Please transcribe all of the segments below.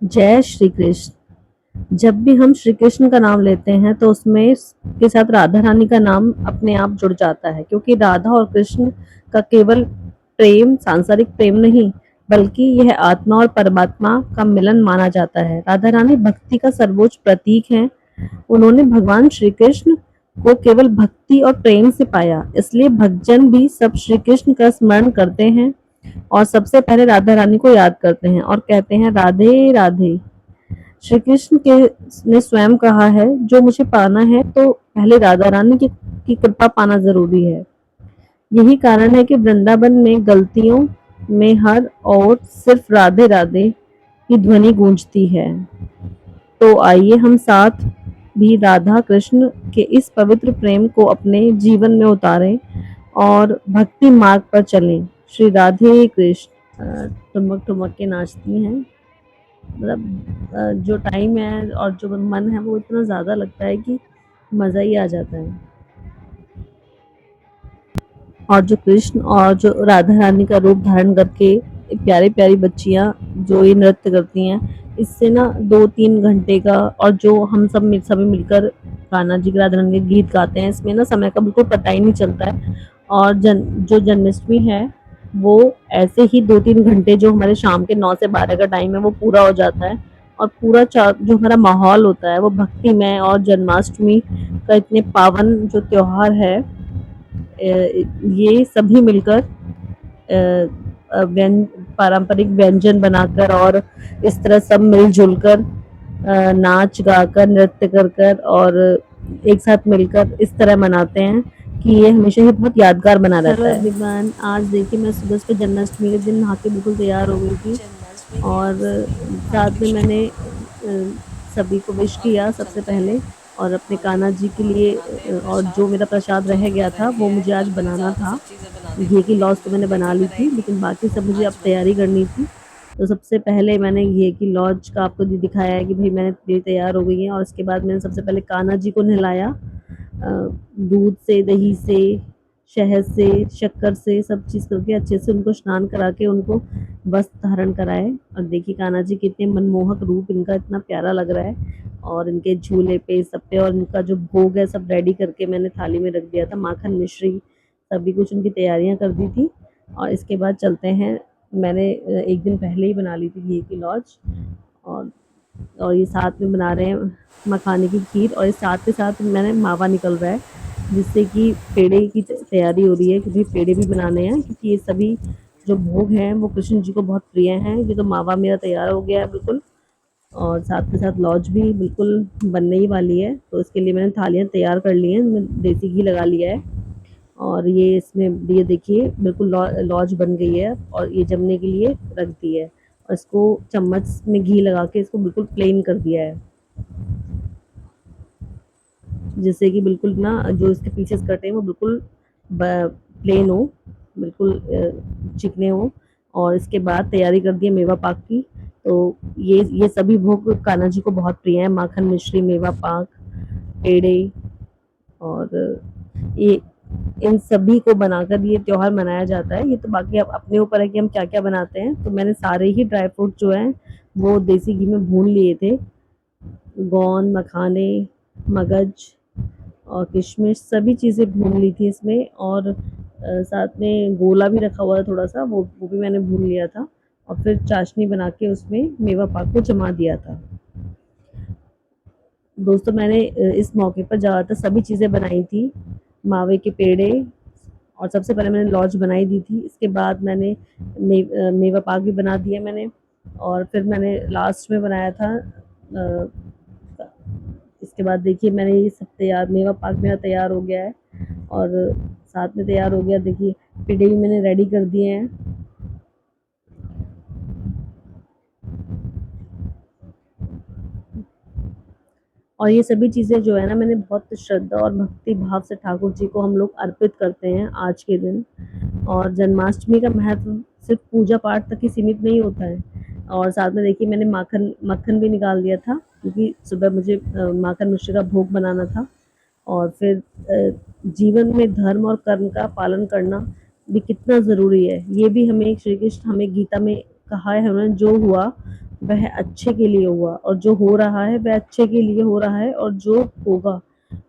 जय श्री कृष्ण। जब भी हम श्री कृष्ण का नाम लेते हैं तो उसमें के साथ राधा रानी का नाम अपने आप जुड़ जाता है, क्योंकि राधा और कृष्ण का केवल प्रेम सांसारिक प्रेम नहीं, बल्कि यह आत्मा और परमात्मा का मिलन माना जाता है। राधा रानी भक्ति का सर्वोच्च प्रतीक है। उन्होंने भगवान श्री कृष्ण को केवल भक्ति और प्रेम से पाया, इसलिए भक्तजन भी सब श्री कृष्ण का स्मरण करते हैं और सबसे पहले राधा रानी को याद करते हैं और कहते हैं राधे राधे। श्री कृष्ण के ने स्वयं कहा है, जो मुझे पाना है तो पहले राधा रानी की कृपा पाना जरूरी है। यही कारण है कि वृंदावन में गलतियों में हर और सिर्फ राधे राधे की ध्वनि गूंजती है। तो आइए हम साथ भी राधा कृष्ण के इस पवित्र प्रेम को अपने जीवन में उतारें और भक्ति मार्ग पर चलें। श्री राधे कृष्ण। ठुमक ठुमक के नाचती हैं। मतलब जो टाइम है और जो मन है वो इतना ज़्यादा लगता है कि मज़ा ही आ जाता है। और जो कृष्ण और जो राधा रानी का रूप धारण करके प्यारी प्यारी बच्चियां जो ये नृत्य करती हैं, इससे ना 2-3 घंटे का, और जो हम सब सभी मिलकर कान्हा जी के राधा रानी के गीत गाते हैं, इसमें ना समय का बिल्कुल पता ही नहीं चलता है। और जो जन्माष्टमी है वो ऐसे ही 2-3 घंटे, जो हमारे शाम के 9 से 12 का टाइम है, वो पूरा हो जाता है। और पूरा जो हमारा माहौल होता है वो भक्तिमय, और जन्माष्टमी का इतने पावन जो त्योहार है, ये सभी मिलकर पारंपरिक व्यंजन बनाकर और इस तरह सब मिलजुल कर नाच गाकर नृत्य कर कर और एक साथ मिलकर इस तरह मनाते हैं कि ये हमेशा ही बहुत यादगार बना रहता है। एवरीवन, आज देखिए मैं सुबह सुबह जन्माष्टमी के दिन नहा के बिल्कुल तैयार हो गई थी जन्माष्टमी की और हार्दिक साथ में हार्दिक मैंने शुभकामनाएं। सभी को विश अब किया सबसे चलते पहले, हैं और अपने कान्हा आगे जी के और लिए बनाते हैं और जो प्रसाद, मेरा प्रसाद जो रह थोड़ा गया रह था वो गया है। मुझे आज कल मैंने बनाना ज़्यादा था। सब चीज़ें बना दी घी थी की लॉज लेकिन तो जो मैंने बना बेटी ली बनाई थी, थी लेकिन बाकी सब मुझे अब आज वो तैयारी करनी थी। तो सबसे पहले मैंने घी की लॉज का आपको दिखाया है कि भाई मैंने ये तैयार हो गई है, और उसके बाद मैंने सबसे पहले कान्हा जी को नहलाया, दूध से, दही से, शहद से, शक्कर से, सब चीज़ करके अच्छे से उनको स्नान करा के उनको वस्त्र धारण कराए। और देखिए कान्हा जी कितने मनमोहक रूप, इनका इतना प्यारा लग रहा है। और इनके झूले पे सब पे, और इनका जो भोग है सब रेडी करके मैंने थाली में रख दिया था, माखन मिश्री सभी कुछ उनकी तैयारियां कर दी थी। और इसके बाद चलते हैं, मैंने एक दिन पहले ही बना ली थी घी की लॉज, और ये साथ में बना रहे हैं मखाने की खीर, और इस साथ के साथ मैंने मावा निकल रहा है, जिससे कि पेड़े की तैयारी हो रही है कि भाई पेड़े भी बनाने हैं, क्योंकि ये सभी जो भोग हैं वो कृष्ण जी को बहुत प्रिय हैं। ये तो मावा मेरा तैयार हो गया है बिल्कुल, और साथ के साथ लॉज भी बिल्कुल बनने ही वाली है। तो इसके लिए मैंने थालियाँ तैयार कर ली हैं, देसी घी लगा लिया है, और ये इसमें ये देखिए बिल्कुल लॉज बन गई है, और ये जमने के लिए रख दी है, और इसको चम्मच में घी लगा के इसको बिल्कुल प्लेन कर दिया है, जिससे कि बिल्कुल ना जो इसके पीसेस कटे हैं वो बिल्कुल प्लेन हो, बिल्कुल चिकने हो। और इसके बाद तैयारी कर दी है मेवा पाक की। तो ये सभी भोग कान्हा जी को बहुत प्रिय है, माखन मिश्री, मेवा पाक, पेड़े, और ये इन सभी को बनाकर ये त्योहार मनाया जाता है। ये तो बाकी अब अपने ऊपर है कि हम क्या क्या बनाते हैं। तो मैंने सारे ही ड्राई फ्रूट जो हैं वो देसी घी में भून लिए थे, गोंद, मखाने, मगज और किशमिश, सभी चीज़ें भून ली थी इसमें, और साथ में गोला भी रखा हुआ था थोड़ा सा, वो भी मैंने भून लिया था, और फिर चाशनी बना के उसमें मेवा पाक को जमा दिया था। दोस्तों मैंने इस मौके पर ज़्यादातर सभी चीज़ें बनाई थी, मावे के पेड़े, और सबसे पहले मैंने लॉज बनाई दी थी। इसके बाद मैंने मेवा पाक भी बना दिया मैंने, और फिर मैंने लास्ट में बनाया था इसके बाद देखिए मैंने ये सब तैयार, मेवा पाक मेरा तैयार हो गया है, और साथ में तैयार हो गया देखिए पेड़े भी मैंने रेडी कर दिए हैं। और ये सभी चीज़ें जो है ना, मैंने बहुत श्रद्धा और भक्ति भाव से ठाकुर जी को हम लोग अर्पित करते हैं आज के दिन। और जन्माष्टमी का महत्व सिर्फ पूजा पाठ तक ही सीमित नहीं होता है। और साथ में देखिए मैंने मक्खन भी निकाल दिया था, क्योंकि सुबह मुझे माखन मिश्री का भोग बनाना था। और फिर जीवन में धर्म और कर्म का पालन करना भी कितना ज़रूरी है, ये भी हमें श्री कृष्ण हमें गीता में कहा है, हमें जो हुआ वह अच्छे के लिए हुआ और जो हो रहा है वह अच्छे के लिए हो रहा है और जो होगा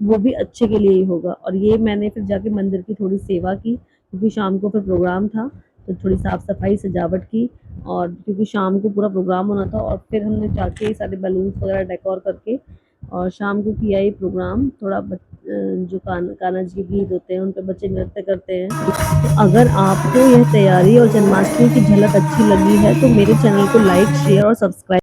वो भी अच्छे के लिए ही होगा। और ये मैंने फिर जाके मंदिर की थोड़ी सेवा की क्योंकि शाम को फिर प्रोग्राम था, तो थोड़ी साफ-सफाई सजावट की और क्योंकि शाम को पूरा प्रोग्राम होना था और फिर हमने जाके सारे बैलून्स वगैरह डेकोर करके और शाम को किया ये प्रोग्राम। थोड़ा जो कान्हा जी के गीत होते हैं उन पे बच्चे नृत्य करते हैं। तो अगर आपको यह तैयारी और जन्माष्टमी की झलक अच्छी लगी है तो मेरे चैनल को लाइक, शेयर और सब्सक्राइब